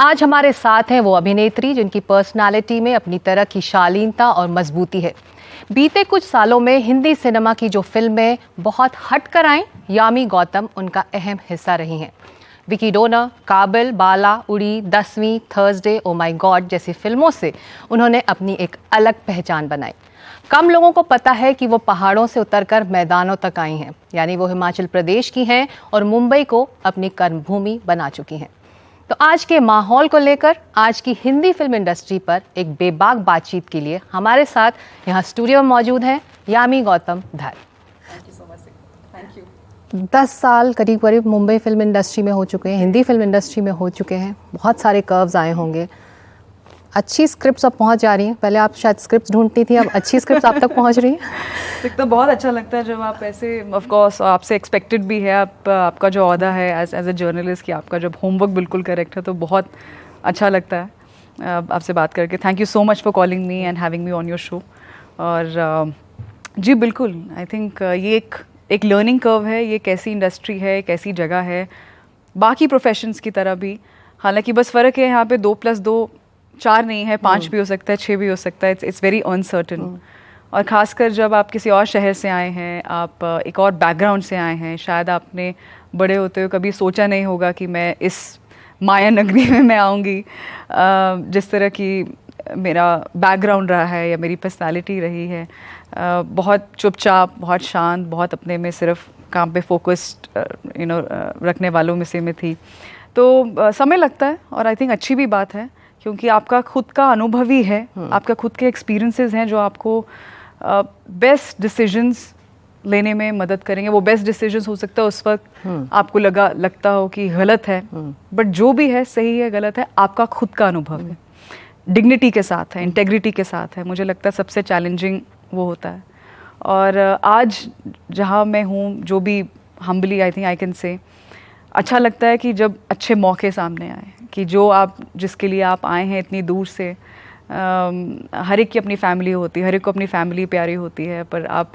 आज हमारे साथ हैं वो अभिनेत्री जिनकी पर्सनालिटी में अपनी तरह की शालीनता और मजबूती है। बीते कुछ सालों में हिंदी सिनेमा की जो फिल्में बहुत हट कर आईं, यामी गौतम उनका अहम हिस्सा रही हैं। विकी डोनर, काबिल, बाला, उड़ी, 10वीं, थर्सडे, ओ माय गॉड जैसी फिल्मों से उन्होंने अपनी एक अलग पहचान बनाई। कम लोगों को पता है कि वो पहाड़ों से उतरकर मैदानों तक आई हैं, यानी वो हिमाचल प्रदेश की हैं और मुंबई को अपनी कर्मभूमि बना चुकी हैं। तो आज के माहौल को लेकर आज की हिंदी फिल्म इंडस्ट्री पर एक बेबाक बातचीत के लिए हमारे साथ यहाँ स्टूडियो में मौजूद हैं यामी गौतम धर। 10 साल करीब करीब मुंबई फिल्म इंडस्ट्री में हो चुके हैं, हिंदी फिल्म इंडस्ट्री में हो चुके हैं। बहुत सारे कर्व्स आए होंगे, अच्छी स्क्रिप्ट्स अब पहुंच जा रही हैं। पहले आप शायद स्क्रिप्ट्स ढूंढती थी, अब अच्छी स्क्रिप्ट्स आप तक पहुंच रही हैं। तो बहुत अच्छा लगता है जब आप ऐसे, ऑफ कोर्स आपसे एक्सपेक्टेड भी है, आपका जो ओहदा है एज अ जर्नलिस्ट कि आपका जब होमवर्क बिल्कुल करेक्ट है, तो बहुत अच्छा लगता है आपसे बात करके। Thank you so much for calling me and having me on your show. और जी बिल्कुल, आई थिंक ये एक लर्निंग कर्व है। ये कैसी इंडस्ट्री है, कैसी जगह है, बाकी प्रोफेशंस की तरह भी। हालांकि बस फ़र्क है यहाँ पे 2+2 4 नहीं है, 5 भी हो सकता है, 6 भी हो सकता है। It's very uncertain. और ख़ासकर जब आप किसी और शहर से आए हैं, आप एक और बैकग्राउंड से आए हैं, शायद आपने बड़े होते हुए कभी सोचा नहीं होगा कि मैं इस माया नगरी में मैं आऊँगी। जिस तरह की मेरा बैकग्राउंड रहा है या मेरी पर्सनालिटी रही है, बहुत चुपचाप, बहुत शांत, बहुत अपने में सिर्फ काम पे फोकस्ड रखने वालों में से मैं थी। तो समय लगता है और आई थिंक अच्छी भी बात है, क्योंकि आपका खुद का अनुभव ही है, आपका खुद के एक्सपीरियंसेस हैं जो आपको बेस्ट डिसीजंस लेने में मदद करेंगे। वो बेस्ट डिसीजंस हो सकता है उस वक्त आपको लगता हो कि गलत है, बट जो भी है, सही है गलत है, आपका खुद का अनुभव है, डिग्निटी के साथ है, इंटेग्रिटी के साथ है। मुझे लगता है सबसे चैलेंजिंग वो होता है। और आज जहाँ मैं हूँ, जो भी humbly I think I can say, अच्छा लगता है कि जब अच्छे मौके सामने आए, कि जो आप जिसके लिए आप आए हैं इतनी दूर से, हर एक की अपनी फैमिली होती है, हर एक को अपनी फैमिली प्यारी होती है, पर आप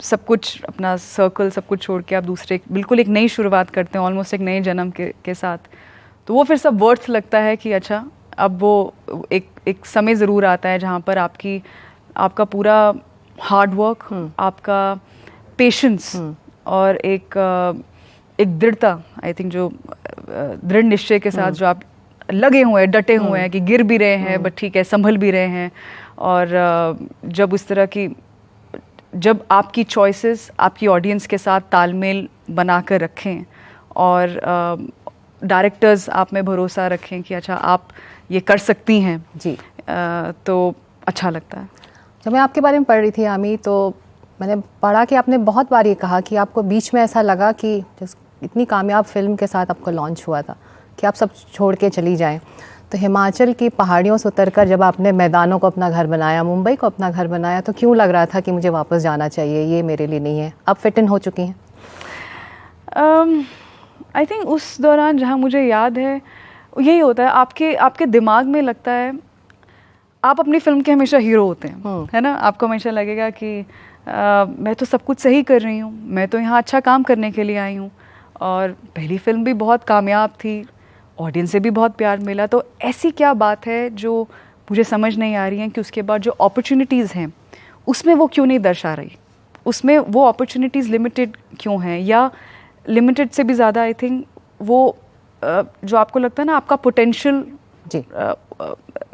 सब कुछ अपना सर्कल सब कुछ छोड़ के आप दूसरे बिल्कुल एक नई शुरुआत करते हैं, ऑलमोस्ट एक नए जन्म के साथ। तो वो फिर सब वर्थ लगता है कि अच्छा, अब वो एक समय ज़रूर आता है जहाँ पर आपका पूरा हार्ड वर्क, आपका पेशेंस और एक दृढ़ता, आई थिंक जो दृढ़ निश्चय के साथ जो आप लगे हुए हैं, डटे हुए हैं, कि गिर भी रहे हैं बट ठीक है, संभल भी रहे हैं। और जब उस तरह की, जब आपकी चॉइसेस आपकी ऑडियंस के साथ तालमेल बनाकर रखें और डायरेक्टर्स आप में भरोसा रखें कि अच्छा आप ये कर सकती हैं जी, तो अच्छा लगता है। जब मैं आपके बारे में पढ़ रही थी यामी, तो मैंने पढ़ा कि आपने बहुत बार ये कहा कि आपको बीच में ऐसा लगा कि इतनी कामयाब फिल्म के साथ आपका लॉन्च हुआ था कि आप सब छोड़ के चली जाएं। तो हिमाचल की पहाड़ियों से उतरकर जब आपने मैदानों को अपना घर बनाया, मुंबई को अपना घर बनाया, तो क्यों लग रहा था कि मुझे वापस जाना चाहिए, ये मेरे लिए नहीं है? अब फिट इन हो चुकी हैं? आई थिंक उस दौरान जहाँ मुझे याद है, यही होता है, आपके दिमाग में लगता है, आप अपनी फिल्म के हमेशा हीरो होते हैं, है ना। आपको हमेशा लगेगा कि मैं तो सब कुछ सही कर रही हूँ, मैं तो यहाँ अच्छा काम करने के लिए आई हूँ, और पहली फिल्म भी बहुत कामयाब थी, ऑडियंस से भी बहुत प्यार मिला, तो ऐसी क्या बात है जो मुझे समझ नहीं आ रही है कि उसके बाद जो अपॉर्चुनिटीज़ हैं उसमें वो क्यों नहीं दर्शा रही, उसमें वो अपॉर्चुनिटीज़ लिमिटेड क्यों हैं, या लिमिटेड से भी ज़्यादा आई थिंक वो जो आपको लगता है ना आपका पोटेंशियल जी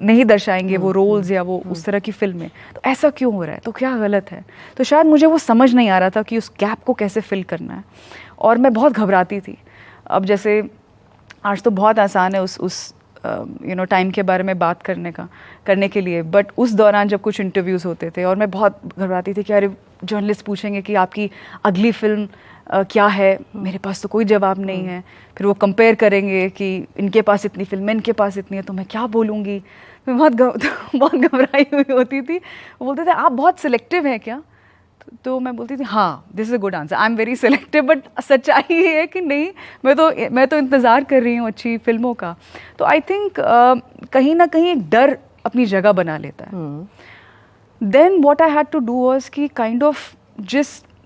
नहीं दर्शाएंगे वो रोल्स या वो उस तरह की फिल्में, तो ऐसा क्यों हो रहा है, तो क्या गलत है। तो शायद मुझे वो समझ नहीं आ रहा था कि उस गैप को कैसे फिल करना है, और मैं बहुत घबराती थी। अब जैसे आज तो बहुत आसान है उस टाइम के बारे में बात करने के लिए, बट उस दौरान जब कुछ इंटरव्यूज़ होते थे और मैं बहुत घबराती थी कि अरे जर्नलिस्ट पूछेंगे कि आपकी अगली फिल्म क्या है, मेरे पास तो कोई जवाब नहीं है। फिर वो कंपेयर करेंगे कि इनके पास इतनी फिल्में, इनके पास इतनी है, तो मैं क्या बोलूँगी। मैं बहुत घबराई हुई होती थी। वो बोलते थे आप बहुत सिलेक्टिव हैं क्या, तो मैं बोलती थी हाँ, this is a good answer, I am very selective. But सच्चाई ये है कि नहीं, मैं तो इंतज़ार कर रही हूँ अच्छी फिल्मों का। तो आई थिंक कहीं ना कहीं एक डर अपनी जगह बना लेता है। Then what I had to do was कि काइंड ऑफ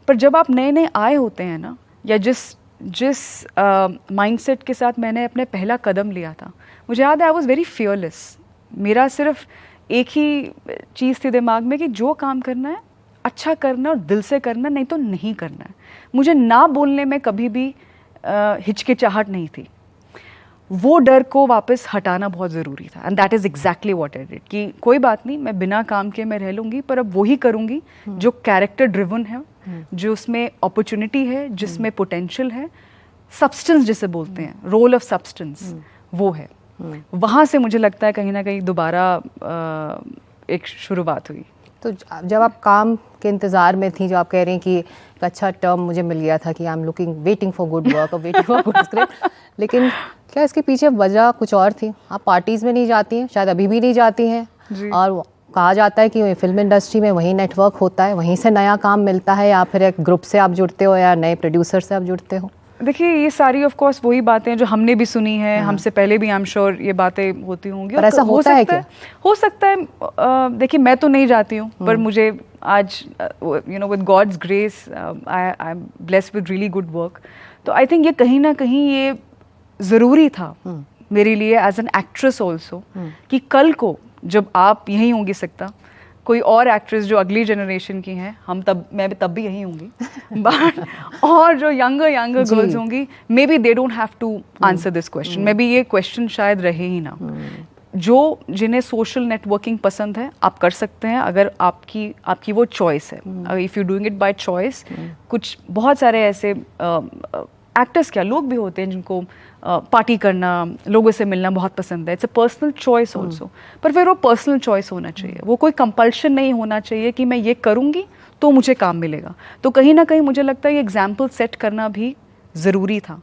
पर जब आप नए नए आए होते हैं ना, या जिस माइंडसेट के साथ मैंने अपने पहला कदम लिया था, मुझे याद है आई वॉज वेरी फियरलेस। मेरा सिर्फ एक ही चीज़ थी दिमाग में कि जो काम करना है अच्छा करना और दिल से करना, नहीं तो नहीं करना है। मुझे ना बोलने में कभी भी हिचकिचाहट नहीं थी। वो डर को वापस हटाना बहुत ज़रूरी था, and that is exactly what I did कि कोई बात नहीं, मैं बिना काम के मैं रह लूँगी, पर अब वही करूँगी जो कैरेक्टर ड्रिवन है, जो उसमें अपॉर्चुनिटी है, जिसमें पोटेंशियल है, सब्सटेंस जिसे बोलते हैं, रोल ऑफ सब्सटेंस वो है। वहाँ से मुझे लगता है कहीं ना कहीं दोबारा एक शुरुआत हुई। तो जब आप काम के इंतज़ार में थी, जो आप कह रही हैं कि एक अच्छा टर्म मुझे मिल गया था कि I am looking waiting for good work और वेटिंग फॉर गुड स्क्रिप्ट, लेकिन क्या इसके पीछे वजह कुछ और थी? आप पार्टीज़ में नहीं जाती हैं, शायद अभी भी नहीं जाती हैं, और कहा जाता है कि फिल्म इंडस्ट्री में वही नेटवर्क होता है, वहीं से नया काम मिलता है, या फिर एक ग्रुप से आप जुड़ते हो या नए प्रोड्यूसर से आप जुड़ते हो? देखिए, ये सारी ऑफ कोर्स वही बातें जो हमने भी सुनी है, हमसे पहले भी आई एम श्योर ये बातें होती होंगी। पर ऐसा होता है क्या? हो सकता है। देखिए, मैं तो नहीं जाती हूँ, पर मुझे आज you know with God's grace I am blessed with really good work. तो आई थिंक ये कहीं ना कहीं ये ज़रूरी था मेरे लिए एज एन एक्ट्रेस ऑल्सो, कि कल को जब आप यहीं होंगी सकता, कोई और एक्ट्रेस जो अगली जनरेशन की हैं, मैं तब भी यहीं होंगी, बट और जो यंगर गर्ल्स होंगी, maybe they don't have to answer this question, maybe ये क्वेश्चन शायद रहे ही ना। जो जिन्हें सोशल नेटवर्किंग पसंद है, आप कर सकते हैं, अगर आपकी वो चॉइस है, if you doing it by choice. कुछ बहुत सारे ऐसे एक्टर्स क्या लोग भी होते हैं जिनको पार्टी करना, लोगों से मिलना बहुत पसंद है, it's a personal choice also, पर फिर वो पर्सनल चॉइस होना चाहिए, वो कोई कंपल्शन नहीं होना चाहिए कि मैं ये करूँगी तो मुझे काम मिलेगा। तो कहीं ना कहीं मुझे लगता है ये एग्जाम्पल सेट करना भी ज़रूरी था,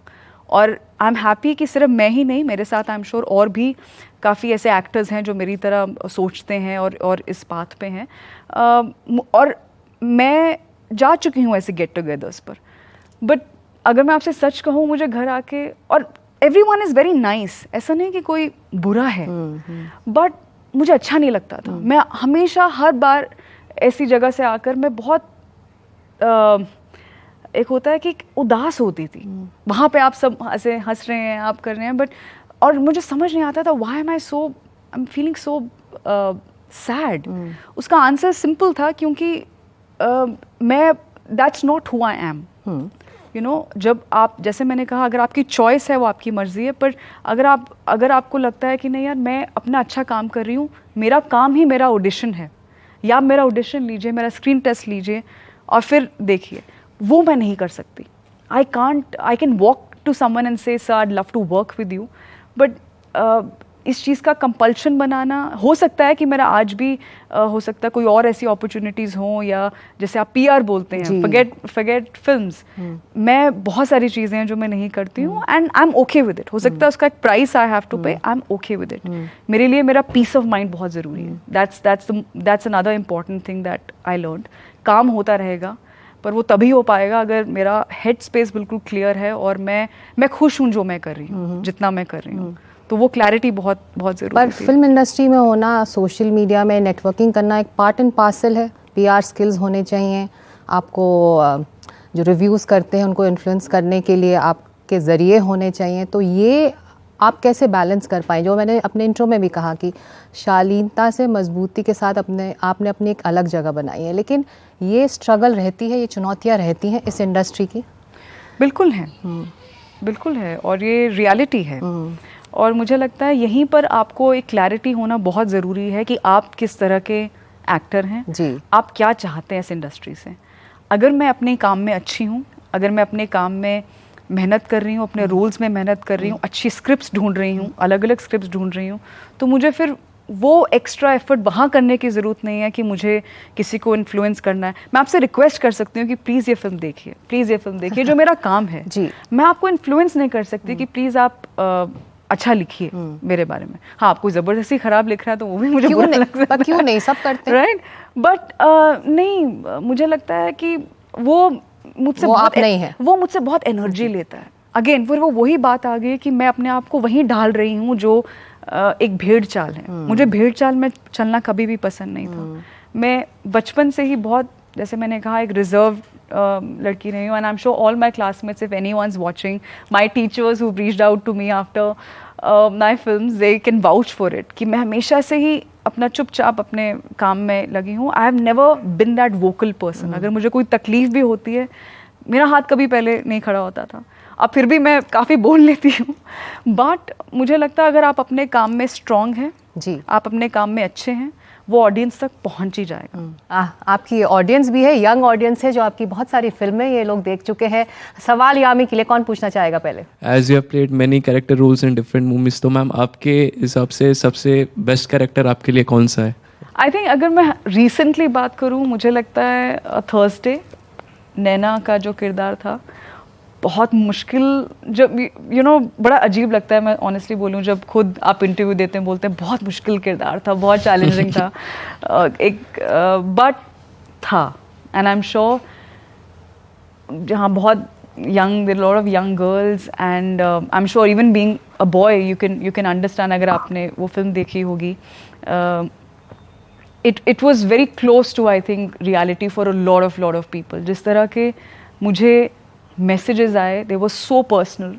और आई एम हैप्पी कि सिर्फ मैं ही नहीं, मेरे साथ आई एम श्योर और भी काफ़ी ऐसे एक्टर्स हैं जो मेरी तरह सोचते हैं और इस बात पे हैं। और मैं जा चुकी हूँ ऐसे गेट टुगेदर्स पर, बट अगर मैं आपसे सच कहूँ, मुझे घर आके, और एवरीवन इज़ वेरी नाइस, ऐसा नहीं कि कोई बुरा है, बट मुझे अच्छा नहीं लगता था। मैं हमेशा हर बार ऐसी जगह से आकर मैं बहुत एक होता है कि उदास होती थी। वहाँ पे आप सब ऐसे हंस रहे हैं, आप कर रहे हैं, बट और मुझे समझ नहीं आता था why am I feeling so sad. उसका आंसर सिंपल था, क्योंकि मैं that's not who I am. You know, जब आप, जैसे मैंने कहा, अगर आपकी चॉइस है वो आपकी मर्जी है, पर अगर आपको लगता है कि नहीं यार मैं अपना अच्छा काम कर रही हूँ, मेरा काम ही मेरा ऑडिशन है, या मेरा ऑडिशन लीजिए, मेरा स्क्रीन टेस्ट लीजिए और फिर देखिए, वो मैं नहीं कर सकती। I can walk to someone and say sir I love to work with you, but इस चीज़ का कंपल्शन बनाना, हो सकता है कि मेरा आज भी हो सकता है कोई और ऐसी अपॉर्चुनिटीज़ हों, या जैसे आप PR बोलते हैं, फॉरगेट फिल्म्स, मैं बहुत सारी चीज़ें हैं जो मैं नहीं करती हूँ, and I M okay with it. हो सकता है उसका एक प्राइस आई हैव टू पे, I am okay with it. मेरे लिए मेरा पीस ऑफ माइंड बहुत ज़रूरी है। That's another important thing that I learned. काम होता रहेगा, पर वो तभी हो पाएगा अगर मेरा हेड स्पेस बिल्कुल क्लियर है और मैं खुश हूँ जो मैं कर रही हूँ, जितना मैं कर रही हूँ। तो वो क्लैरिटी बहुत बहुत ज़रूरी है। पर फिल्म इंडस्ट्री में होना, सोशल मीडिया में नेटवर्किंग करना एक पार्ट एंड पार्सल है। PR स्किल्स होने चाहिए आपको, जो रिव्यूज़ करते हैं उनको इन्फ्लुएंस करने के लिए आपके ज़रिए होने चाहिए। तो ये आप कैसे बैलेंस कर पाएँ? जो मैंने अपने इंट्रो में भी कहा कि शालीनता से मजबूती के साथ आपने अपनी एक अलग जगह बनाई है, लेकिन ये स्ट्रगल रहती है, ये चुनौतियाँ रहती हैं इस इंडस्ट्री की। बिल्कुल है, बिल्कुल है, और ये रियलिटी है। और मुझे लगता है यहीं पर आपको एक क्लैरिटी होना बहुत ज़रूरी है कि आप किस तरह के एक्टर हैं जी, आप क्या चाहते हैं इस इंडस्ट्री से। अगर मैं अपने काम में अच्छी हूँ, अगर मैं अपने काम में मेहनत कर रही हूँ, अपने रोल्स में मेहनत कर रही हूँ, अच्छी स्क्रिप्ट्स ढूंढ रही हूँ, अलग अलग स्क्रिप्ट्स ढूंढ रही हूँ, तो मुझे फिर वो एक्स्ट्रा एफर्ट वहाँ करने की ज़रूरत नहीं है कि मुझे किसी को इन्फ्लुएंस करना है। मैं आपसे रिक्वेस्ट कर सकती हूँ कि प्लीज़ ये फिल्म देखिए, प्लीज़ ये फिल्म देखिए, जो मेरा काम है जी। मैं आपको इन्फ्लुएंस नहीं कर सकती कि प्लीज़ आप अच्छा लिखिए मेरे बारे में। हाँ, आपको ज़बरदस्ती ख़राब लिख रहा है तो वो भी मुझे बुरा लगता है, क्यों नहीं, सब करते हैं, राइट? बट नहीं, मुझे लगता है कि वो मुझसे वो मुझसे बहुत एनर्जी लेता है। अगेन फिर वो वही बात आ गई कि मैं अपने आप को वहीं डाल रही हूँ जो एक भेड़ चाल है। मुझे भेड़ चाल में चलना कभी भी पसंद नहीं था। मैं बचपन से ही बहुत, जैसे मैंने कहा, एक रिजर्व लड़की रही हूँ, and I am sure all my classmates, if anyone's watching, my teachers who reached out to me after my film they can vouch for it कि मैं हमेशा से ही अपना चुपचाप अपने काम में लगी हूँ. I have never been that vocal person. अगर मुझे कोई तकलीफ भी होती है, मेरा हाथ कभी पहले नहीं खड़ा होता था. अब फिर भी मैं काफ़ी बोल लेती हूँ. बट मुझे लगता है अगर आप अपने काम में स्ट्रांग हैं जी, आप अपने काम में अच्छे हैं, वो ऑडियंस तक पहुंच ही जाएगा. आपकी ऑडियंस भी है, यंग ऑडियंस है जो आपकी बहुत सारी फिल्में ये लोग देख चुके हैं. सवाल यामी के लिए कौन पूछना चाहेगा पहले? As you have played many character roles in different movies, तो मैम आपके हिसाब से सबसे बेस्ट कैरेक्टर आपके लिए कौन सा है? आई थिंक अगर मैं रिसेंटली बात करूँ, मुझे लगता है थर्सडे नैना का जो किरदार था बहुत मुश्किल. जब यू नो बड़ा अजीब लगता है, मैं ऑनेस्टली बोलूँ, जब खुद आप इंटरव्यू देते हैं बोलते हैं बहुत मुश्किल किरदार था, बहुत चैलेंजिंग था. बट था. एंड आई एम श्योर जहाँ बहुत young, there are a lot of young girls and I'm sure even being a boy you can understand अगर आपने वो फिल्म देखी होगी. It was very close to I think reality for a lot of people. जिस तरह के मुझे messages आए, they were so personal.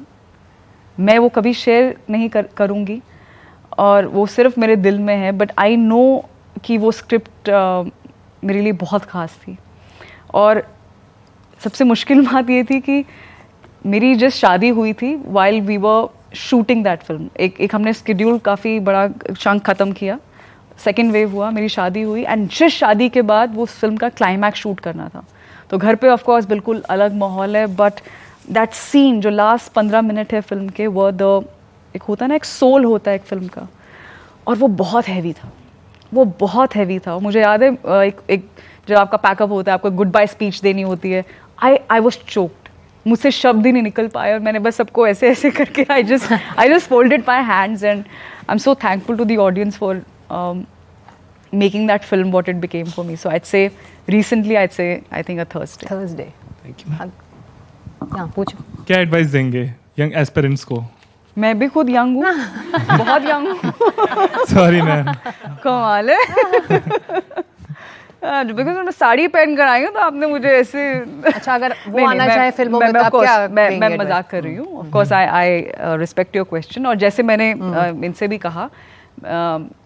मैं वो कभी शेयर नहीं करूँगी और वो सिर्फ मेरे दिल में है. बट आई नो कि वो स्क्रिप्ट मेरे लिए बहुत ख़ास थी. और सबसे मुश्किल बात ये थी कि मेरी जस्ट शादी हुई थी while we were shooting that film. एक हमने स्केड्यूल काफ़ी बड़ा चंक ख़त्म किया, सेकेंड वेव हुआ, मेरी शादी हुई एंड जिस शादी के बाद वो फिल्म का क्लाइमैक्स शूट करना था. तो घर पे ऑफ कोर्स बिल्कुल अलग माहौल है, बट दैट सीन जो लास्ट 15 मिनट है फिल्म के, वो एक होता है ना, एक सोल होता है एक फिल्म का, और वो बहुत हैवी था. वो बहुत हैवी था. मुझे याद है एक जब आपका पैकअप होता है, आपको गुड बाय स्पीच देनी होती है. I was choked. मुझसे शब्द ही नहीं निकल पाए और मैंने बस सबको ऐसे ऐसे करके I just folded my hands and I am so thankful to the audience for making that film what it became for me. So I'd say recently I think a Thursday. Thank you. हाँ, पूछो. क्या advice देंगे young aspirants को? मैं भी खुद young हूँ, बहुत यंग हूँ. Sorry ma'am. कमाल है. बिकॉज मैं साड़ी पहन कर आई हूँ तो आपने मुझे ऐसे. अच्छा, अगर वो आना चाहे फिल्मों में तो आप क्या देंगे? मैं मजाक कर रही हूँ. Of course I respect your question. और जैसे मैंने इनसे भी कहा,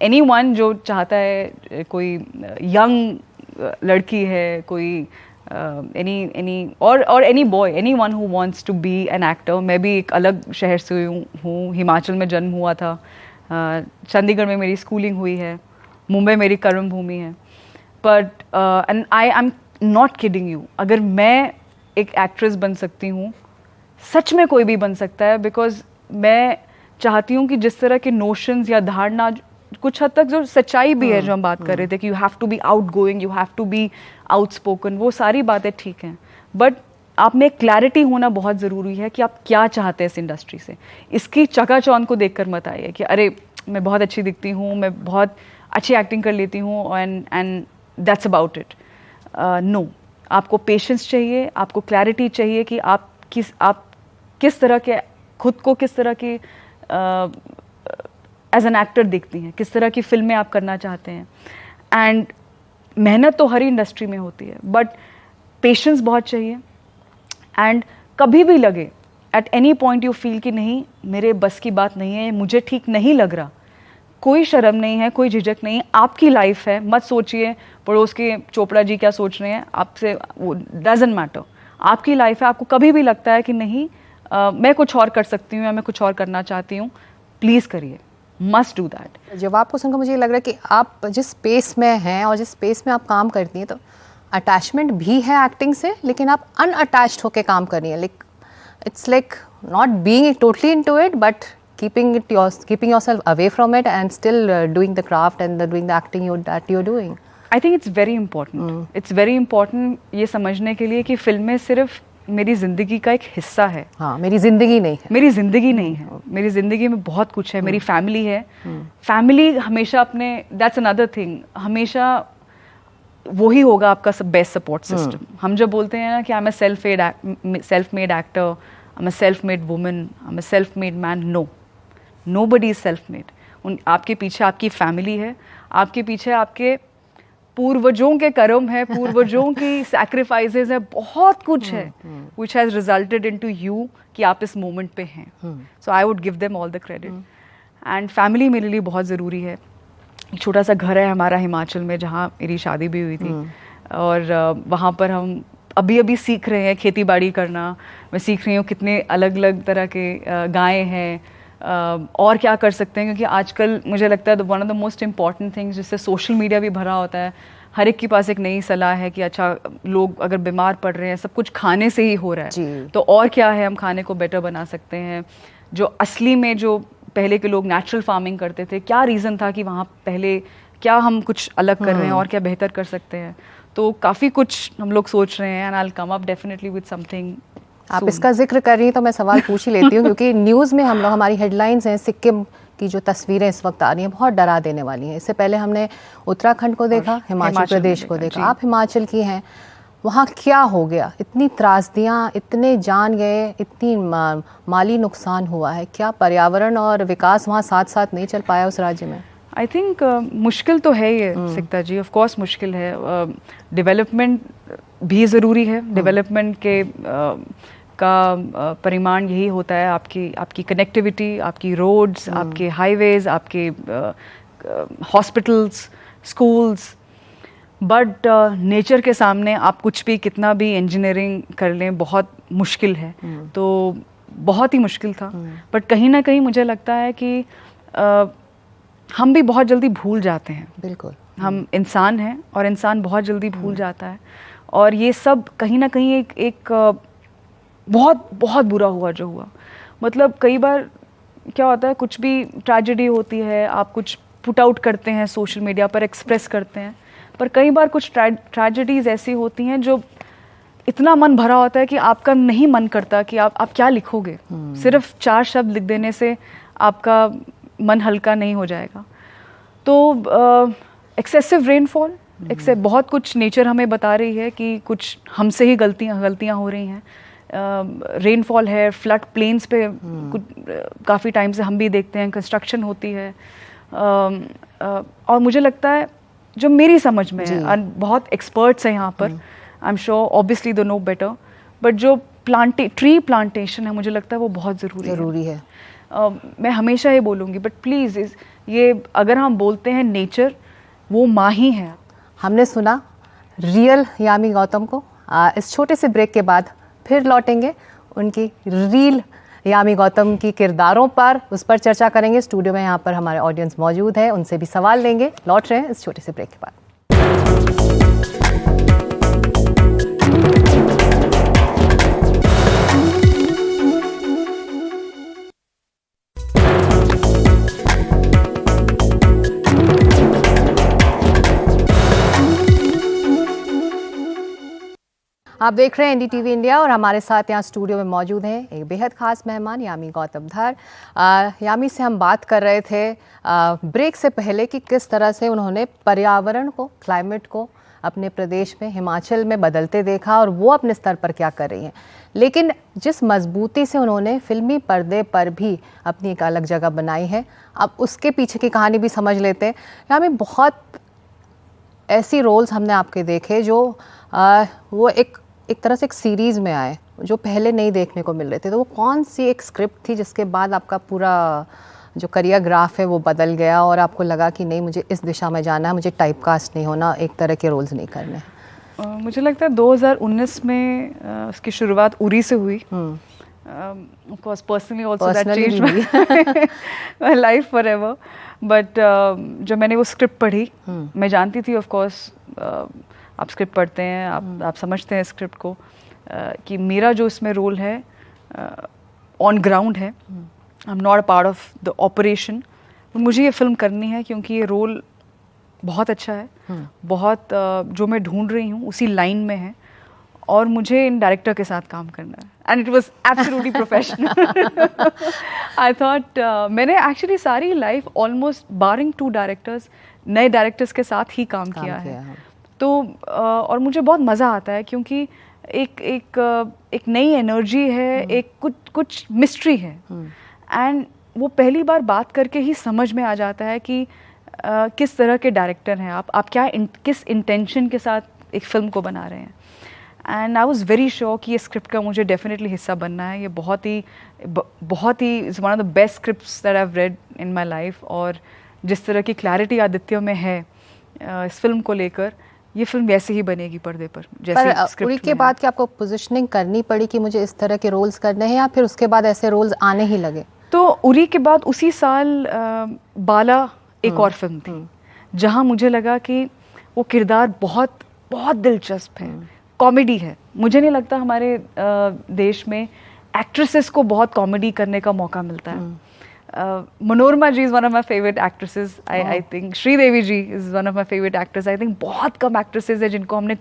एनीवन जो चाहता है, कोई यंग लड़की है, कोई एनी और any boy, anyone who wants to be an actor. मैं भी एक अलग शहर से हूँ, हिमाचल में जन्म हुआ था, चंडीगढ़ में मेरी स्कूलिंग हुई है, मुंबई मेरी कर्म भूमि है. But and I am not kidding you, अगर मैं एक एक्ट्रेस बन सकती हूँ, सच में कोई भी बन सकता है. बिकॉज मैं चाहती हूँ कि जिस तरह के नोशंस या धारणा, कुछ हद तक जो सच्चाई भी है जो हम बात कर रहे थे कि you have to be out going, you have to be outspoken, वो सारी बातें ठीक हैं. बट आप में क्लैरिटी होना बहुत ज़रूरी है कि आप क्या चाहते हैं इस इंडस्ट्री से. इसकी चकाचौंध को देखकर मत आइए कि अरे मैं बहुत अच्छी दिखती हूँ, मैं बहुत अच्छी एक्टिंग कर लेती हूँ and that's about it. No, आपको पेशेंस चाहिए, आपको क्लैरिटी चाहिए कि आप किस तरह के, खुद को किस तरह की एज एन एक्टर देखती हैं, किस तरह की फिल्में आप करना चाहते हैं. एंड मेहनत तो हर इंडस्ट्री में होती है, बट पेशेंस बहुत चाहिए. एंड कभी भी लगे, at any point you feel कि नहीं मेरे बस की बात नहीं है, मुझे ठीक नहीं लग रहा, कोई शर्म नहीं है, कोई झिझक नहीं है. आपकी लाइफ है, मत सोचिए पड़ोस के चोपड़ा जी क्या सोच रहे हैं आपसे, वो डजंट मैटर. आपकी लाइफ है. आपको कभी भी लगता है कि नहीं मैं कुछ और कर सकती हूँ या मैं कुछ और करना चाहती हूँ, प्लीज़ करिए. Must do that. जवाब को सुनकर मुझे ये लग रहा है कि आप जिस स्पेस में हैं और जिस स्पेस में आप काम करती हैं, तो अटैचमेंट भी है एक्टिंग से, लेकिन आप अनअटैच्ड होकर काम कर रही हैं. Like it's like not being totally into it, but keeping yourself away from it and still doing the craft and doing the acting that you're doing. I think it's very important. It's very important ये समझने के लिए कि फिल्में सिर्फ मेरी ज़िंदगी का एक हिस्सा है. हाँ, मेरी ज़िंदगी नहीं है. मेरी ज़िंदगी नहीं है. मेरी ज़िंदगी में बहुत कुछ है. मेरी फैमिली है. फैमिली हमेशा अपने, दैट्स अनदर थिंग, हमेशा वही होगा आपका बेस्ट सपोर्ट सिस्टम. हम जब बोलते हैं ना कि I am a self made actor, I am a self made woman, I am a self made man, no, nobody is self made. आपके पीछे आपकी फैमिली है, आपके पीछे आपके पूर्वजों के कर्म है, पूर्वजों की सैक्रिफाइसेस है, बहुत कुछ है which has resulted into you कि आप इस मोमेंट पे हैं. So I would give them all the credit. And family मेरे लिए बहुत ज़रूरी है। एक छोटा सा घर है हमारा हिमाचल में जहाँ मेरी शादी भी हुई थी, और वहाँ पर हम अभी अभी सीख रहे हैं खेती बाड़ी करना। मैं सीख रही हूँ कितने अलग अलग तरह के गायें हैं, और क्या कर सकते हैं, क्योंकि आजकल मुझे लगता है one of the most important things, जिससे सोशल मीडिया भी भरा होता है, हर एक के पास एक नई सलाह है कि अच्छा लोग अगर बीमार पड़ रहे हैं, सब कुछ खाने से ही हो रहा है, तो और क्या है हम खाने को बेटर बना सकते हैं। जो असली में जो पहले के लोग नेचुरल फार्मिंग करते थे, क्या रीज़न था कि वहाँ पहले, क्या हम कुछ अलग कर रहे हैं और क्या बेहतर कर सकते हैं। तो काफ़ी कुछ हम लोग सोच रहे हैं, and I will come up definitely with something. आप इसका जिक्र कर रही हैं तो मैं सवाल पूछ ही लेती हूँ, क्योंकि न्यूज़ में हम लोग, हमारी हेडलाइंस हैं, सिक्किम की जो तस्वीरें इस वक्त आ रही हैं बहुत डरा देने वाली हैं। इससे पहले हमने उत्तराखंड को देखा, हिमाचल प्रदेश को देखा, आप हिमाचल की हैं, वहाँ क्या हो गया? इतनी त्रासदियाँ, इतने जान गए, इतनी माली नुकसान हुआ है, क्या पर्यावरण और विकास वहाँ साथ साथ नहीं चल पाया उस राज्य में? आई थिंक मुश्किल तो है ये सिकता जी, ऑफ कोर्स मुश्किल है। डेवलपमेंट भी ज़रूरी है। डेवलपमेंट के का परिमाण यही होता है आपकी कनेक्टिविटी, आपकी रोड्स, आपके हाईवेज, आपके हॉस्पिटल्स, स्कूल्स। बट नेचर के सामने आप कुछ भी, कितना भी इंजीनियरिंग कर लें, बहुत मुश्किल है। तो बहुत ही मुश्किल था। बट कहीं ना कहीं मुझे लगता है कि हम भी बहुत जल्दी भूल जाते हैं। बिल्कुल, हम इंसान हैं और इंसान बहुत जल्दी भूल जाता है। और ये सब कहीं ना कहीं एक बहुत बहुत बुरा हुआ जो हुआ। मतलब कई बार क्या होता है, कुछ भी ट्रेजेडी होती है, आप कुछ पुट आउट करते हैं सोशल मीडिया पर, एक्सप्रेस करते हैं, पर कई बार कुछ ट्रेजेडीज ऐसी होती हैं जो इतना मन भरा होता है कि आपका नहीं मन करता कि आप क्या लिखोगे। सिर्फ 4 शब्द लिख देने से आपका मन हल्का नहीं हो जाएगा। तो एक्सेसिव रेनफॉल, बहुत कुछ नेचर हमें बता रही है कि कुछ हमसे ही गलतियाँ हो रही हैं। रेनफॉल है, फ्लड प्लेन्स पे काफ़ी टाइम से हम भी देखते हैं, कंस्ट्रक्शन होती है। और मुझे लगता है, जो मेरी समझ में है, और बहुत एक्सपर्ट्स हैं यहाँ पर, आई am sure obviously they know better, but जो ट्री प्लांटेशन है, मुझे लगता है वो बहुत ज़रूरी है। मैं हमेशा ये बोलूँगी, बट प्लीज़ ये अगर हम बोलते हैं नेचर, वो माँ ही है। हमने सुना रियल यामी गौतम को। इस छोटे से ब्रेक के बाद फिर लौटेंगे उनकी रील यामी गौतम की किरदारों पर, उस पर चर्चा करेंगे। स्टूडियो में यहाँ पर हमारे ऑडियंस मौजूद है, उनसे भी सवाल लेंगे। लौट रहे हैं इस छोटे से ब्रेक के बाद। आप देख रहे हैं NDTV इंडिया और हमारे साथ यहाँ स्टूडियो में मौजूद हैं एक बेहद खास मेहमान यामी गौतम धर। यामी से हम बात कर रहे थे ब्रेक से पहले कि किस तरह से उन्होंने पर्यावरण को, क्लाइमेट को अपने प्रदेश में, हिमाचल में बदलते देखा और वो अपने स्तर पर क्या कर रही हैं। लेकिन जिस मजबूती से उन्होंने फिल्मी पर्दे पर भी अपनी एक अलग जगह बनाई है, अब उसके पीछे की कहानी भी समझ लेते हैं। यामी, बहुत ऐसी रोल्स हमने आपके देखे जो वो एक तरह से एक सीरीज़ में आए, जो पहले नहीं देखने को मिल रहे थे। तो वो कौन सी एक स्क्रिप्ट थी जिसके बाद आपका पूरा जो करियर ग्राफ है वो बदल गया और आपको लगा कि नहीं, मुझे इस दिशा में जाना है, मुझे टाइपकास्ट नहीं होना, एक तरह के रोल्स नहीं करने? मुझे लगता है 2019 में उसकी शुरुआत उरी से हुई। Of course, personally also that changed my life forever. But जब मैंने वो स्क्रिप्ट पढ़ी, मैं जानती थी ऑफ कोर्स, आप स्क्रिप्ट पढ़ते हैं, आप समझते हैं स्क्रिप्ट को, कि मेरा जो इसमें रोल है ऑन ग्राउंड है। I am not a part of the operation. मुझे ये फिल्म करनी है क्योंकि ये रोल बहुत अच्छा है, बहुत जो मैं ढूंढ रही हूँ उसी लाइन में है, और मुझे इन डायरेक्टर के साथ काम करना है। And it was absolutely professional. I thought मैंने एक्चुअली सारी लाइफ ऑलमोस्ट बारिंग 2 डायरेक्टर्स, नए डायरेक्टर्स के साथ ही काम किया है। तो और मुझे बहुत मज़ा आता है क्योंकि एक नई एनर्जी है, एक कुछ मिस्ट्री है। एंड वो पहली बार बात करके ही समझ में आ जाता है कि किस तरह के डायरेक्टर हैं आप क्या किस इंटेंशन के साथ एक फ़िल्म को बना रहे हैं। And I was very sure कि ये स्क्रिप्ट का मुझे डेफिनेटली हिस्सा बनना है. ये बहुत he is one of the best scripts that I have read in my life. और जिस तरह की क्लैरिटी आदित्य में है इस फिल्म को लेकर, ये फिल्म वैसे ही बनेगी पर्दे पर जैसे पर उरी के बाद कि आपको पोजीशनिंग करनी पड़ी कि मुझे इस तरह के रोल्स करने हैं, या फिर उसके बाद ऐसे रोल्स आने ही लगे? तो उरी के बाद उसी साल बाला एक और फिल्म थी जहां मुझे लगा कि वो किरदार बहुत बहुत दिलचस्प है, कॉमेडी है. मुझे नहीं लगता हमारे देश में एक्ट्रेसेस को बहुत कॉमेडी करने का मौका मिलता है. Manorama ji is one of my favourite actresses. I think Sridevi ji is one of my favourite actress. I think बहुत कम एक्ट्रेसेस है जिनको हमने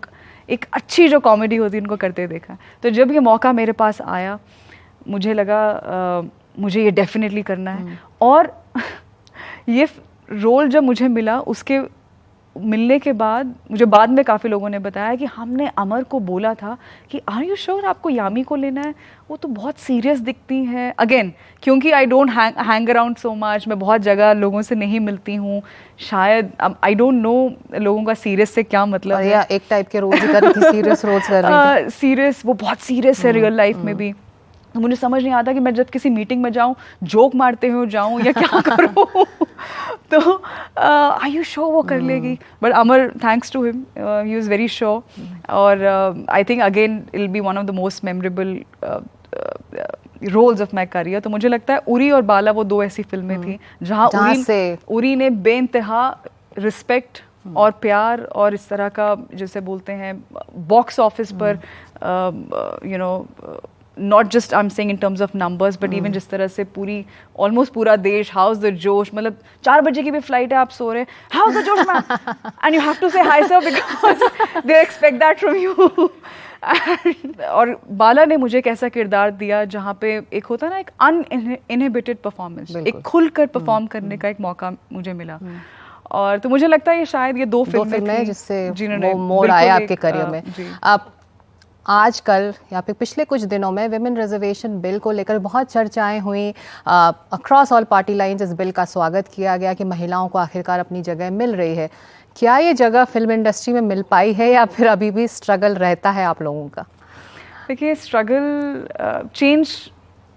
एक अच्छी जो कॉमेडी होती है उनको करते देखा. तो जब ये मौका मेरे पास आया, मुझे लगा मुझे ये डेफिनेटली करना है. और ये रोल जब मुझे मिला, उसके मिलने के बाद मुझे बाद में काफ़ी लोगों ने बताया कि हमने अमर को बोला था कि आर यू श्योर आपको यामी को लेना है, वो तो बहुत सीरियस दिखती हैं. अगेन क्योंकि I don't hang around so much, मैं बहुत जगह लोगों से नहीं मिलती हूँ, शायद आई डोंट नो लोगों का सीरियस से क्या मतलब है. या एक टाइप के रोल कर रही थी, सीरियस रोल्स कर रही थी. सीरियस, वो बहुत सीरियस है रियल लाइफ में भी. तो मुझे समझ नहीं आता कि मैं जब किसी मीटिंग में जाऊं, जोक मारते हुए जाऊं या क्या करूं. तो आर यू श्योर वो कर लेगी? But Amar, thanks to him, he was very sure. और I think again it will be one of the most memorable roles of my career. तो मुझे लगता है उरी और बाला वो दो ऐसी फिल्में थी जहाँ उरी ने बेइंतहा रिस्पेक्ट और प्यार और इस तरह का, जैसे बोलते हैं बॉक्स ऑफिस पर you know, not just I am saying in terms of numbers but even जिस तरह से पूरी ऑलमोस्ट पूरा देश, हाउस द जोश, मतलब 4 बजे की भी फ्लाइट है, आप सो रहे, how's the josh ma'am, and you have to say hi sir because they expect that from you. और बाला ने मुझे एक ऐसा किरदार दिया जहाँ पे एक होता है ना, एक अनइनहिबिटेड परफॉर्मेंस, एक खुलकर परफॉर्म करने का एक मौका मुझे मिला. और तो मुझे लगता है ये शायद ये दो फिल्में थी जिससे जिन्होंने मोड़ आया आपके करियर में. आप आजकल या फिर पिछले कुछ दिनों में विमेन रिजर्वेशन बिल को लेकर बहुत चर्चाएं हुई. अक्रॉस ऑल पार्टी लाइंस इस बिल का स्वागत किया गया कि महिलाओं को आखिरकार अपनी जगह मिल रही है. क्या ये जगह फिल्म इंडस्ट्री में मिल पाई है या फिर अभी भी स्ट्रगल रहता है आप लोगों का? देखिए, स्ट्रगल, चेंज,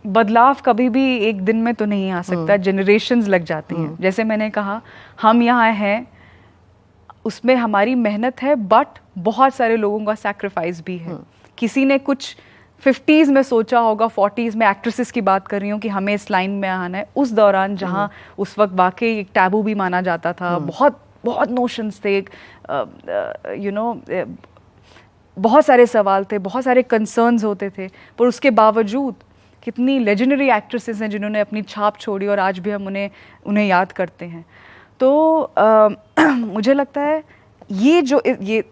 बदलाव कभी भी एक दिन में तो नहीं आ सकता, जनरेशन्स लग जाती हैं. जैसे मैंने कहा, हम यहाँ हैं, उसमें हमारी मेहनत है, बट बहुत सारे लोगों का सैक्रिफाइस भी है. किसी ने कुछ 50s में सोचा होगा, 40s में, एक्ट्रेसेस की बात कर रही हूँ, कि हमें इस लाइन में आना है. उस दौरान जहाँ उस वक्त वाकई एक टैबू भी माना जाता था, बहुत बहुत नोशंस थे, यू नो, बहुत सारे सवाल थे, बहुत सारे कंसर्न्स होते थे. पर उसके बावजूद कितनी लेजेंडरी एक्ट्रेसेस हैं जिन्होंने अपनी छाप छोड़ी और आज भी हम उन्हें याद करते हैं. तो मुझे लगता है ये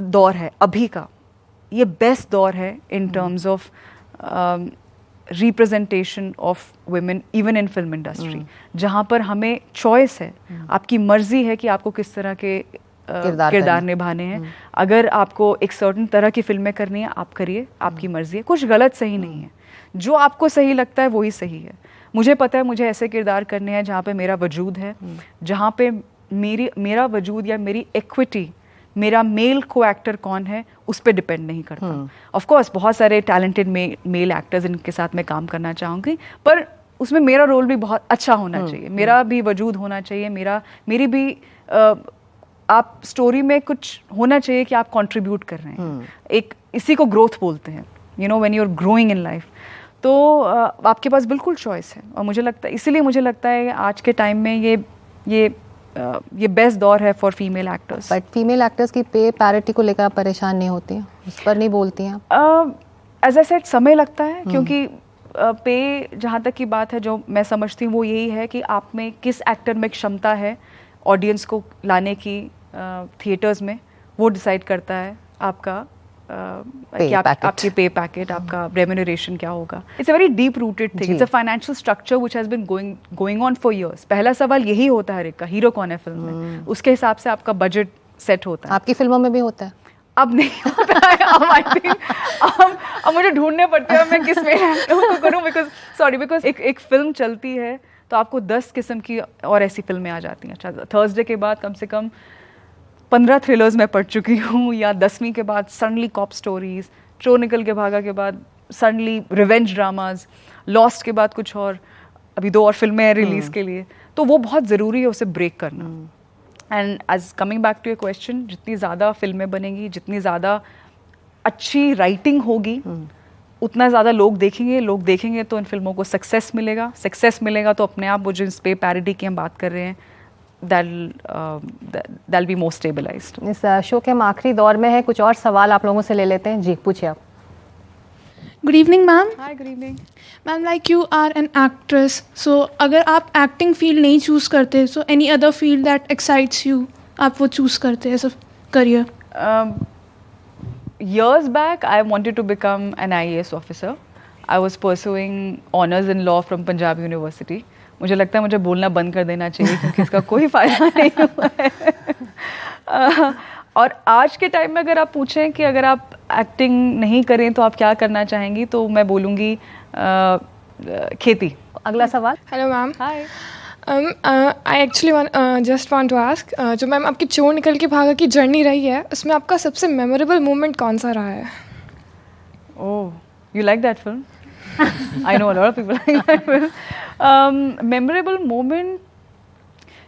दौर है अभी का, ये बेस्ट दौर है in terms of representation of women even in film industry, जहाँ पर हमें चॉइस है, आपकी मर्जी है कि आपको किस तरह के किरदार निभाने हैं. अगर आपको एक सर्टेन तरह की फिल्में करनी है, आप करिए, आपकी मर्जी है, कुछ गलत सही नहीं है. जो आपको सही लगता है वही सही है. मुझे पता है मुझे ऐसे किरदार करने हैं जहाँ पे मेरा वजूद है, जहाँ पे मेरा वजूद या मेरी इक्विटी, मेरा मेल को एक्टर कौन है, उस पर डिपेंड नहीं करता. ऑफ कोर्स बहुत सारे टैलेंटेड मेल एक्टर्स इनके साथ मैं काम करना चाहूँगी, पर उसमें मेरा रोल भी बहुत अच्छा होना चाहिए, मेरा भी वजूद होना चाहिए, मेरी भी आप स्टोरी में कुछ होना चाहिए कि आप कंट्रीब्यूट कर रहे हैं. एक इसी को ग्रोथ बोलते हैं, you know, when you are growing in life. तो आपके पास बिल्कुल चॉइस है. और मुझे लगता है, इसीलिए मुझे लगता है आज के टाइम में ये बेस्ट दौर है for female actors. But female actors की पे पैरिटी को लेकर आप परेशान नहीं होती हैं, उस पर नहीं बोलती हैं? एज आई सेड, समय लगता है, क्योंकि पे जहाँ तक की बात है, जो मैं समझती हूँ वो यही है कि आप में किस एक्टर में क्षमता है ऑडियंस को लाने की थिएटर्स में, वो डिसाइड करता है आपका आपकी पे पैकेट, आपका रेम्यूनरेशन क्या होगा. It's a very deep rooted thing, it's a financial structure which has been going on for years. पहला सवाल यही होता है हर एक का, हीरो कौन है फिल्म में, उसके हिसाब से आपका बजट सेट होता है. आपकी फिल्मों में भी होता है? अब नहीं होता है. अब आई थिंक अब मुझे ढूंढने पड़ते हैं मैं किस में करूँ, बिकॉज एक फिल्म चलती है तो आपको 10 किस्म की और ऐसी फिल्में आ जाती हैं. अच्छा, थर्सडे के बाद कम से कम 15 थ्रिलर्स मैं पढ़ चुकी हूँ, या 10वीं के बाद सडनली कॉप स्टोरीज, चोर निकल के भागा के बाद सडनली रिवेंज ड्रामाज, लॉस्ट के बाद कुछ और, अभी 2 और फिल्में हैं रिलीज के लिए, तो वो बहुत ज़रूरी है उसे ब्रेक करना। And as coming back to your question, जितनी ज़्यादा फिल्में बनेंगी, जितनी ज़्यादा अच्छी राइटिंग होगी, उतना ज़्यादा लोग देखेंगे तो इन फिल्मों को सक्सेस मिलेगा तो अपने आप वो जो इस पे पैरिटी की हम बात कर रहे हैं, that'll be more stabilized. इस शो के हम आखिरी दौर में है, कुछ और सवाल आप लोगों से ले लेते हैं। जी पूछिए आप। Good evening ma'am. Hi, good evening. Ma'am like you are an actress, so अगर आप एक्टिंग फील्ड नहीं चूज़ करते, so any other field that excites you, आप वो चूज़ करते as a career? Years back, I wanted to become an IAS officer. I was pursuing honors in law from Punjab University. मुझे लगता है मुझे बोलना बंद कर देना चाहिए क्योंकि इसका कोई फ़ायदा नहीं हुआ है। और आज के टाइम में अगर आप पूछें कि अगर आप एक्टिंग नहीं करें तो आप क्या करना चाहेंगी, तो मैं बोलूँगी खेती। अगला सवाल। Hello ma'am. Hi. I actually just want to ask, जो मैम आपकी चोर निकल के भागा की जर्नी रही है, उसमें आपका सबसे मेमोरेबल मोमेंट कौन सा रहा है? Oh, you like that film? I know a lot of people like that film. Memorable moment,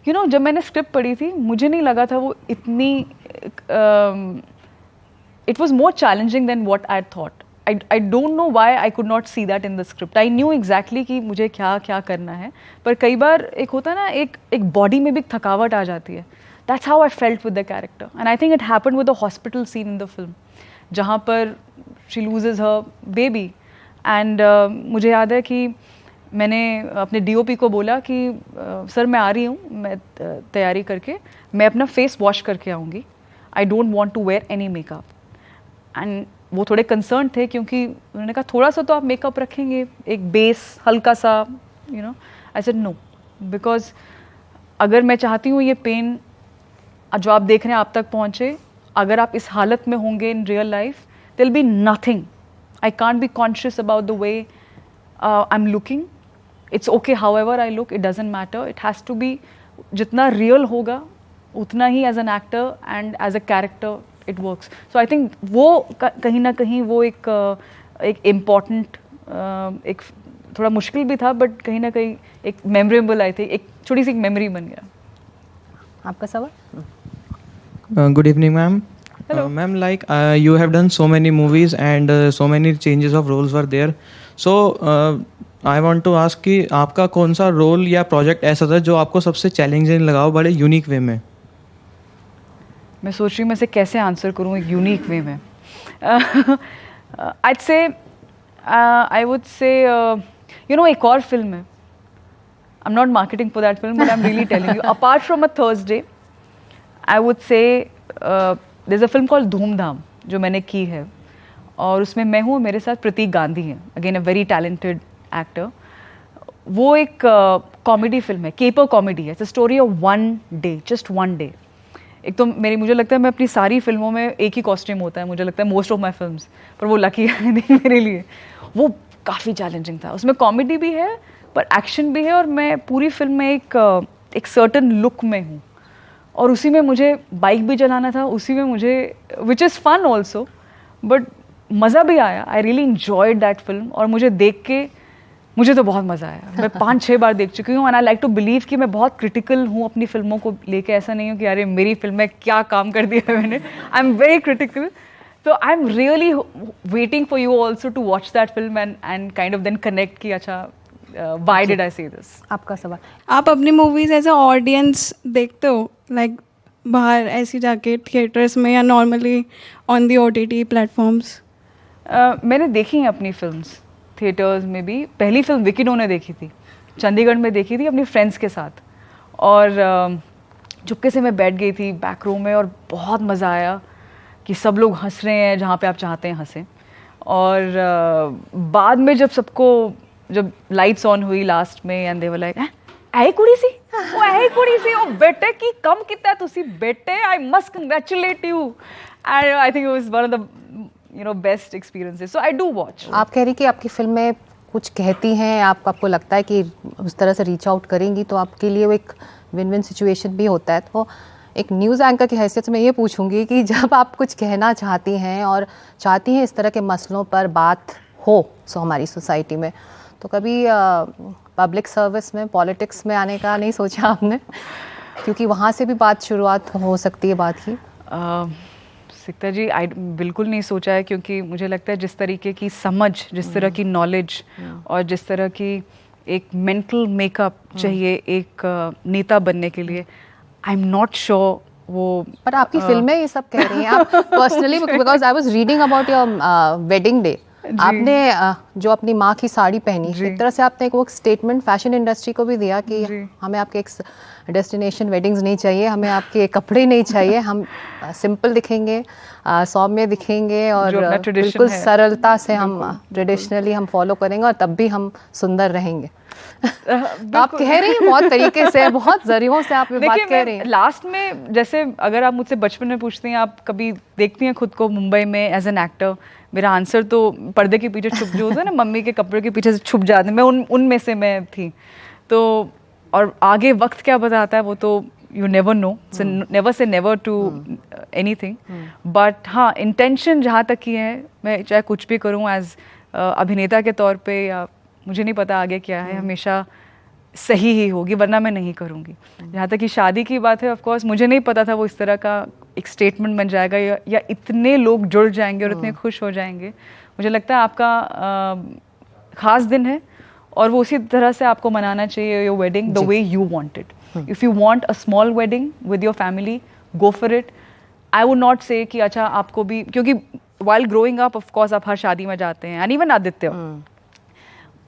you know, जब मैंने स्क्रिप्ट पढ़ी थी, मुझे नहीं लगा था वो इतनी it was more challenging than what I thought. I don't know why I could not see that in the script. I knew exactly कि मुझे क्या क्या करना है, पर कई बार एक होता है ना, एक बॉडी में भी थकावट आ जाती है. That's how I felt with the character, and I think it happened with the hospital scene in the film, जहाँ पर she loses her baby, and मुझे याद है कि मैंने अपने DOP को बोला कि सर मैं आ रही हूँ, मैं तैयारी करके मैं अपना फेस वॉश करके आऊँगी, I don't want to wear any makeup. And वो थोड़े कंसर्न थे क्योंकि उन्होंने कहा थोड़ा सा तो आप मेकअप रखेंगे, एक बेस हल्का सा, you know. I said no, because अगर मैं चाहती हूँ ये पेन जो आप देख रहे हैं आप तक पहुँचे, अगर आप इस हालत में होंगे in real life, there will be nothing. I can't be conscious about the way I am looking. It's okay however I look, it doesn't matter. It has to be जितना रियल होगा उतना ही as an actor and as a character it works. So I think वो कहीं ना कहीं वो एक इम्पॉर्टेंट, एक थोड़ा मुश्किल भी था, बट कहीं ना कहीं एक मेमोरेबल आई थी, एक छोटी सी मेमोरी बन गया. आपका सवाल. Good evening, ma'am. Hello. Ma'am, like you have done so many movies and so many changes of roles were there. So I want to ask कि आपका कौन सा रोल या प्रोजेक्ट ऐसा था जो आपको सबसे चैलेंजिंग लगा हो बड़े यूनिक वे में? मैं सोच रही हूँ मैं इसे कैसे आंसर करूँ एक यूनिक वे में. I would say you know, एक और फिल्म है, I am not marketing for that film but I am really telling you, apart from a Thursday, I would say there is a film called Dhoom Dhaam जो मैंने की है, और उसमें मैं हूँ, मेरे साथ प्रतीक गांधी हैं, again a very talented actor. वो एक कॉमेडी फिल्म है, केपर कॉमेडी है. It's a story of one day, just one day. एक तो मुझे लगता है मैं अपनी सारी फिल्मों में एक ही कॉस्ट्यूम होता है, मुझे लगता है मोस्ट ऑफ माई फिल्म्स, पर वो लकी है मेरे लिए. वो काफ़ी चैलेंजिंग था. उसमें कॉमेडी भी है पर एक्शन भी है, और मैं पूरी फिल्म में एक सर्टन लुक में हूँ, और उसी में मुझे बाइक भी चलाना था, उसी में मुझे, which is fun also, but मज़ा भी आया. I really enjoyed that film, और मुझे देख के मुझे तो बहुत मज़ा आया. मैं 5-6 बार देख चुकी हूँ, and I like to believe कि मैं बहुत क्रिटिकल हूँ अपनी फिल्मों को लेके. ऐसा नहीं हो कि अरे मेरी फिल्म में क्या काम कर दिया है मैंने. I am very critical. So I'm really waiting for you also to watch that film and kind of then connect कि अच्छा why did I say this. आपका सवाल. आप अपनी मूवीज एज अ ऑडियंस देखते हो, लाइक बाहर ऐसी जाके थिएटर्स में या normally on the OTT platforms? मैंने देखी हैं अपनी फिल्म्स थिएटर्स में भी. पहली फिल्म विकिडो ने देखी थी, चंडीगढ़ में देखी थी अपनी फ्रेंड्स के साथ, और चुपके से मैं बैठ गई थी बैक रो में, और बहुत मज़ा आया कि सब लोग हंस रहे हैं जहाँ पे आप चाहते हैं हंसें. और बाद में जब लाइट्स ऑन हुई लास्ट में, एंड दे वर लाइक ऐ कुड़ी सी, ओ बेटे की कम कितना तुसी बेटे, I must congratulate you. And I think it was one of the best experiences. So I do watch. आप कह रही कि आपकी फिल्में कुछ कहती हैं, आपको लगता है कि उस तरह से रीच आउट करेंगी तो आपके लिए वो एक विन विन सिचुएशन भी होता है. तो एक न्यूज़ एंकर की हैसियत से मैं ये पूछूंगी कि जब आप कुछ कहना चाहती हैं और चाहती हैं इस तरह के मसलों पर बात हो हमारी सोसाइटी में, तो कभी पब्लिक सर्विस में, पॉलिटिक्स में आने का नहीं सोचा आपने? क्योंकि वहाँ से भी बात शुरुआत हो सकती है बात की। सिकता जी, बिल्कुल नहीं सोचा है, क्योंकि मुझे लगता है जिस तरीके की समझ, जिस तरह की नॉलेज और जिस तरह की एक मेंटल मेकअप चाहिए एक नेता बनने के लिए, आई एम नॉट श्योर वो। पर आपकी फिल्में ये सब कह रही हैं। आप personally, because I was reading about your wedding day, आपने जो अपनी माँ की साड़ी पहनी, एक तरह से आपने एक वो स्टेटमेंट फैशन इंडस्ट्री को भी दिया कि हमें आपके एक डेस्टिनेशन वेडिंग्स नहीं चाहिए, हमें आपके कपड़े नहीं चाहिए, हम सिंपल दिखेंगे, सौम्य दिखेंगे और बिल्कुल सरलता से हम ट्रेडिशनली हम फॉलो करेंगे और तब भी हम सुंदर रहेंगे। आप कह रही हैं बहुत तरीके से, बहुत जरियों से आप ये बात कह रही हैं। लास्ट में जैसे अगर आप मुझसे बचपन में पूछती हैं आप कभी देखती हैं खुद को मुंबई में एज एन एक्टर, मेरा आंसर तो पर्दे के पीछे छुप, जो होता है ना मम्मी के कपड़े के पीछे से छुप जाते, मैं उनमें से मैं थी। तो और आगे वक्त क्या बताता है वो तो you never know, never say never to anything, but हाँ इंटेंशन जहाँ तक की है, मैं चाहे कुछ भी करूँ एज अभिनेता के तौर पे, या मुझे नहीं पता आगे क्या है, हमेशा सही ही होगी, वरना मैं नहीं करूँगी। जहाँ तक कि शादी की बात है, ऑफ कोर्स मुझे नहीं पता था वो इस तरह का एक स्टेटमेंट बन जाएगा या इतने लोग जुड़ जाएंगे और इतने खुश हो जाएंगे। मुझे लगता है आपका ख़ास दिन है और वो उसी तरह से आपको मनाना चाहिए your wedding the way you want it. If you want a small wedding with your family, go for it. I would not से कि अच्छा आपको भी, क्योंकि while growing up of course आप हर शादी में जाते हैं, एंड इवन आदित्य,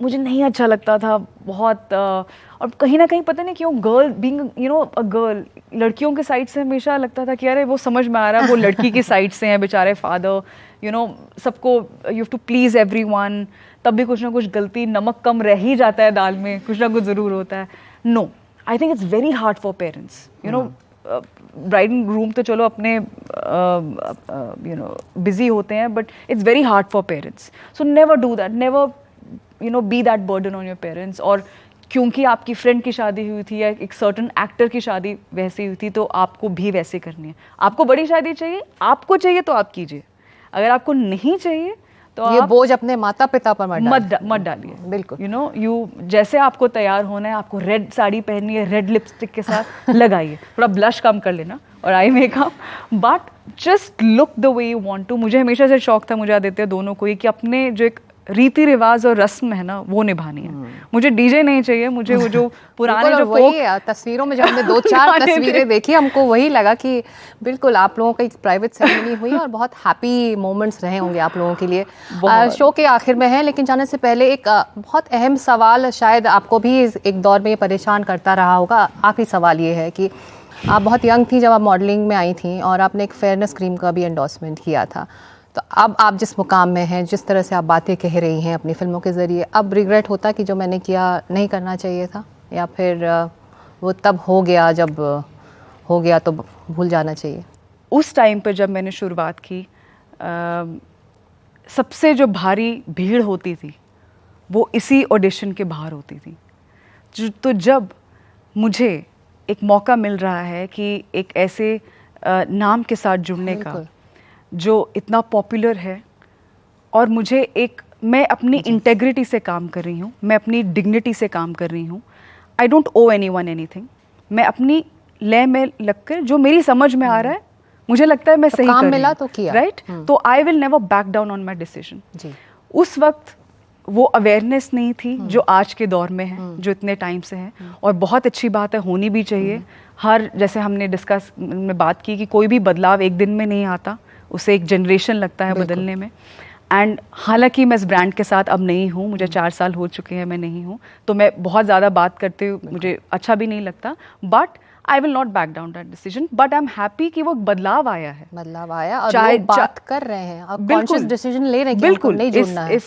मुझे नहीं अच्छा लगता था बहुत, और कहीं ना कहीं पता नहीं क्यों girl being you know a girl, लड़कियों के साइड से हमेशा लगता था कि अरे वो समझ में आ रहा है वो लड़की की साइड से हैं बेचारे फादर, यू नो सबको you have to please everyone, तब भी कुछ ना कुछ गलती, नमक कम रह ही जाता है दाल में, कुछ ना कुछ ज़रूर होता है। No, I think it's very hard for parents, you know bride and groom तो चलो अपने यू नो बिजी होते हैं, but it's very hard for parents, so never do that, never you know be that burden on your parents. और क्योंकि आपकी friend की शादी हुई थी या एक सर्टन एक्टर की शादी वैसी हुई थी, तो आपको भी वैसे करनी है। आपको बड़ी शादी चाहिए, आपको चाहिए तो आप कीजिए, अगर आपको नहीं चाहिए तो ये बोझ अपने माता पिता पर मत डालिए। बिल्कुल, यू नो यू जैसे आपको तैयार होना है, आपको रेड साड़ी पहननी है, रेड लिपस्टिक के साथ लगाइए, थोड़ा ब्लश कम कर लेना और eye makeup, but just look the way you want to. मुझे हमेशा से शौक था, मुझे आदित्य दोनों को, कि अपने जो एक रीति रिवाज और रस्म है ना वो निभानी है। मुझे डीजे नहीं चाहिए, मुझे वो जो पुराने जो वही तस्वीरों में जब हमने 2-4 तस्वीरें देखी, हमको वही लगा कि बिल्कुल आप लोगों की प्राइवेट सेरेमनी हुई और बहुत हैप्पी मोमेंट्स रहे होंगे आप लोगों के लिए। शो के आखिर में है, लेकिन जाने से पहले एक बहुत अहम सवाल शायद आपको भी एक दौर में ये परेशान करता रहा होगा। आखिरी सवाल ये है कि आप बहुत यंग थी जब आप मॉडलिंग में आई थी और आपने एक फेयरनेस क्रीम का भी एंडोर्समेंट किया था, तो अब आप जिस मुकाम में हैं, जिस तरह से आप बातें कह रही हैं अपनी फिल्मों के ज़रिए, अब रिग्रेट होता कि जो मैंने किया नहीं करना चाहिए था, या फिर वो तब हो गया, जब हो गया तो भूल जाना चाहिए? उस टाइम पर जब मैंने शुरुआत की, सबसे जो भारी भीड़ होती थी वो इसी ऑडिशन के बाहर होती थी। तो जब मुझे एक मौका मिल रहा है कि एक ऐसे नाम के साथ जुड़ने का जो इतना पॉपुलर है, और मुझे एक, मैं अपनी इंटेग्रिटी से काम कर रही हूँ, मैं अपनी डिग्निटी से काम कर रही हूँ, I don't owe anyone anything, मैं अपनी लय में लगकर जो मेरी समझ में आ रहा है, मुझे लगता है मैं सही काम कर मिला रही तो किया, राइट, तो I will never back down on my decision. उस वक्त वो अवेयरनेस नहीं थी जो आज के दौर में है, जो इतने टाइम से है, और बहुत अच्छी बात है, होनी भी चाहिए। हर, जैसे हमने डिस्कस में बात की कि कोई भी बदलाव एक दिन में नहीं आता, उसे एक जनरेशन लगता है बदलने में। एंड हालांकि मैं इस ब्रांड के साथ अब नहीं हूँ, मुझे 4 साल हो चुके हैं मैं नहीं हूँ, तो मैं बहुत ज़्यादा बात करते हुए मुझे अच्छा भी नहीं लगता, but I will not back down that decision. But I am happy कि वो बदलाव आया है, बदलाव आया और लोग बात कर रहे हैं, अब कॉन्शियस डिसीजन ले रहे हैं कि बिल्कुल नहीं जुड़ना है।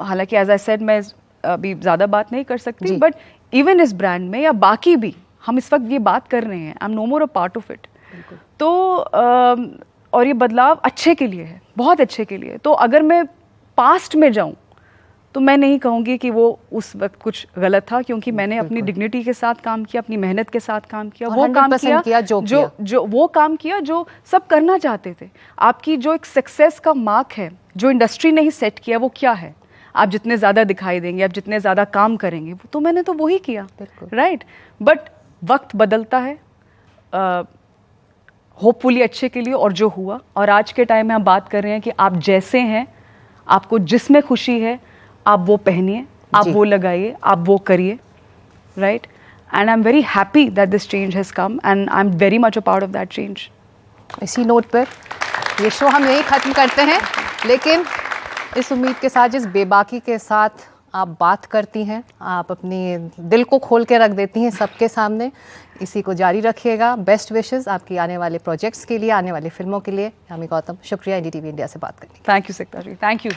हालांकि एज आई सेड मैं अभी ज़्यादा बात नहीं कर सकती, बट इवन इस ब्रांड में या बाकी भी हम इस वक्त ये बात कर रहे हैं, I am no more a part of it. तो और ये बदलाव अच्छे के लिए है, बहुत अच्छे के लिए। तो अगर मैं पास्ट में जाऊं तो मैं नहीं कहूँगी कि वो उस वक्त कुछ गलत था, क्योंकि मैंने अपनी डिग्निटी के साथ काम किया, अपनी मेहनत के साथ काम किया, और वो काम 100% किया जो वो काम किया जो सब करना चाहते थे। आपकी जो एक सक्सेस का मार्क है जो इंडस्ट्री ने ही सेट किया, वो क्या है? आप जितने ज़्यादा दिखाई देंगे, आप जितने ज़्यादा काम करेंगे, तो मैंने तो वही किया, राइट। बट वक्त बदलता है, होपफुली अच्छे के लिए, और जो हुआ। और आज के टाइम में हम बात कर रहे हैं कि आप जैसे हैं, आपको जिसमें खुशी है आप वो पहनिए, आप वो लगाइए, आप वो करिए, right. And I am very happy that this change has come and I am very much a part of that change. इसी नोट पर ये शो हम यही ख़त्म करते हैं, लेकिन इस उम्मीद के साथ, जिस बेबाकी के साथ आप बात करती हैं, आप अपनी दिल को खोल के रख देती हैं सबके सामने, इसी को जारी रखिएगा। बेस्ट विशेस आपकी आने वाले प्रोजेक्ट्स के लिए, आने वाली फिल्मों के लिए। यामी गौतम, शुक्रिया NDTV इंडिया से बात करने के लिए। थैंक यू सिकता जी, थैंक यू।